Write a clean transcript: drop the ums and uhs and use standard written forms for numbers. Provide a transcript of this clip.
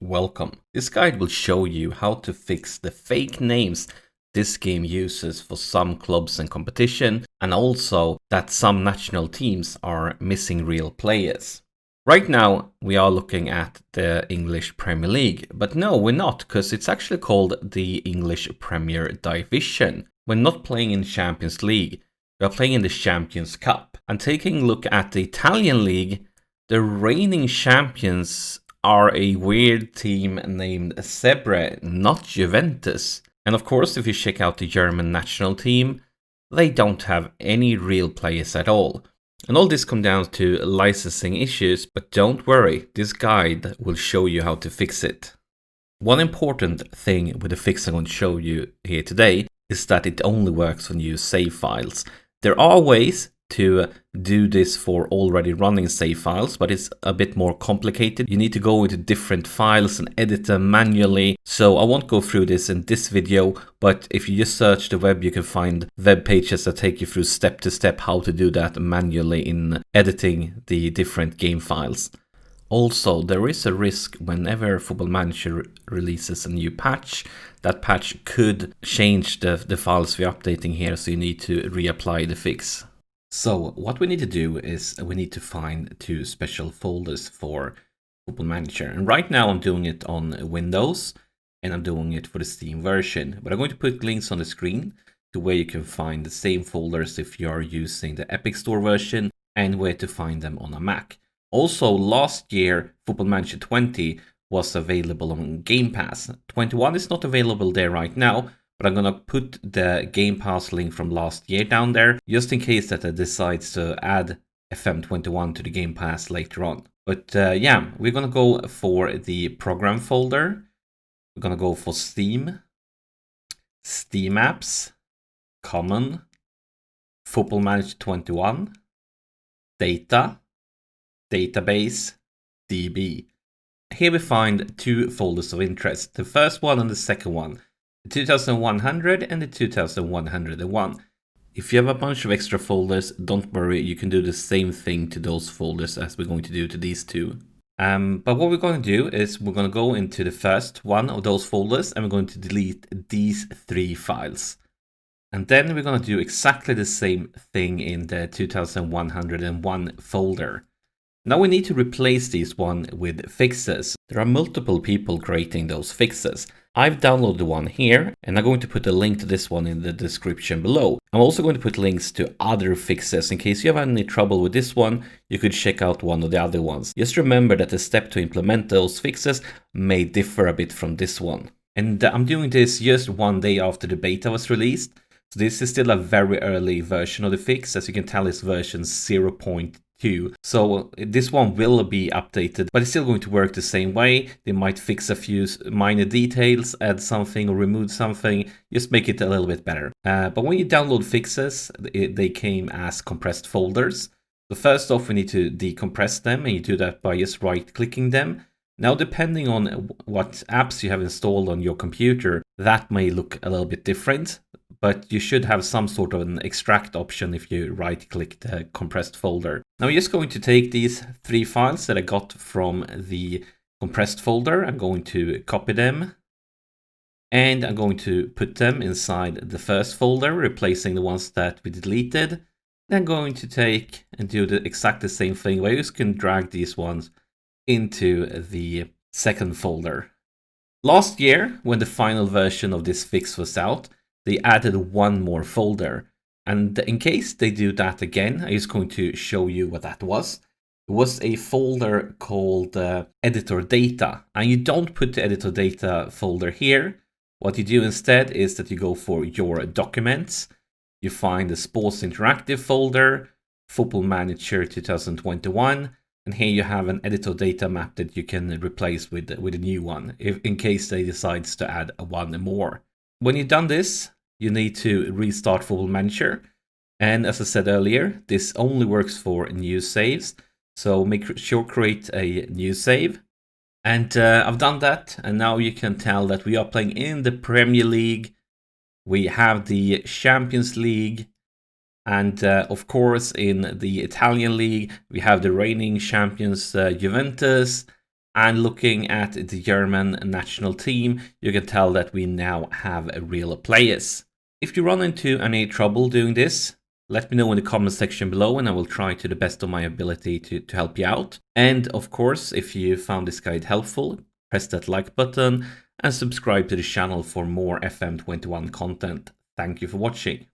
welcome. This guide will show you how to fix the fake names this game uses for some clubs and competition, and also that some national teams are missing real players. Right now we are looking at the English Premier League, but no, we're not, because it's actually called the English Premier Division. We're not playing in Champions League, we are playing in the Champions Cup. And taking a look at the Italian league, the reigning champions are a weird team named Zebre, not Juventus. And of course, if you check out the German national team, they don't have any real players at all. And all this comes down to licensing issues, but don't worry, this guide will show you how to fix it. One important thing with the fix I'm going to show you here today is that it only works on used save files. There are ways to do this for already running save files, but it's a bit more complicated. You need to go into different files and edit them manually. So I won't go through this in this video, but if you just search the web, you can find web pages that take you through step to step how to do that manually in editing the different game files. Also, there is a risk whenever Football Manager releases a new patch, that patch could change the files we're updating here, so you need to reapply the fix. So what we need to do is we need to find two special folders for Football Manager. And right now I'm doing it on Windows and I'm doing it for the Steam version. But I'm going to put links on the screen to where you can find the same folders if you are using the Epic Store version and where to find them on a Mac. Also, last year, Football Manager 20 was available on Game Pass. 21 is not available there right now, but I'm gonna put the Game Pass link from last year down there, just in case that I decide to add FM21 to the Game Pass later on. But yeah, we're gonna go for the program folder. We're gonna go for Steam, Steam Apps, Common, Football Manager 21, Data, Database, DB. Here we find two folders of interest, the first one and the second one, the 2100 and the 2101. If you have a bunch of extra folders, don't worry, you can do the same thing to those folders as we're going to do to these two. But what we're going to do is we're going to go into the first one of those folders and we're going to delete these three files. And then we're going to do exactly the same thing in the 2101 folder. Now we need to replace this one with fixes. There are multiple people creating those fixes. I've downloaded one here and I'm going to put a link to this one in the description below. I'm also going to put links to other fixes. In case you have any trouble with this one, you could check out one of the other ones. Just remember that the step to implement those fixes may differ a bit from this one. And I'm doing this just one day after the beta was released. So this is still a very early version of the fix. As you can tell, it's version 0.2. So this one will be updated, but it's still going to work the same way. They might fix a few minor details, add something or remove something, just make it a little bit better. But when you download fixes, they came as compressed folders. So first off, we need to decompress them, and you do that by just right-clicking them. Now, depending on what apps you have installed on your computer, that may look a little bit different. But you should have some sort of an extract option if you right-click the compressed folder. Now I'm just going to take these three files that I got from the compressed folder. I'm going to copy them. And I'm going to put them inside the first folder, replacing the ones that we deleted. Then I'm going to take and do the exact same thing, where you just can drag these ones into the second folder. Last year, when the final version of this fix was out, they added one more folder. And in case they do that again, I'm just going to show you what that was. It was a folder called editor data. And you don't put the editor data folder here. What you do instead is that you go for your documents. You find the Sports Interactive folder, Football Manager 2021. And here you have an editor data map that you can replace with a new one, in case they decide to add one more. When you've done this, you need to restart Football Manager. And as I said earlier, this only works for new saves. So make sure create a new save. And I've done that. And now you can tell that we are playing in the Premier League. We have the Champions League. And of course, in the Italian league, we have the reigning champions Juventus. And looking at the German national team, you can tell that we now have real players. If you run into any trouble doing this, let me know in the comment section below and I will try to the best of my ability to help you out. And of course, if you found this guide helpful, press that like button and subscribe to the channel for more FM21 content. Thank you for watching.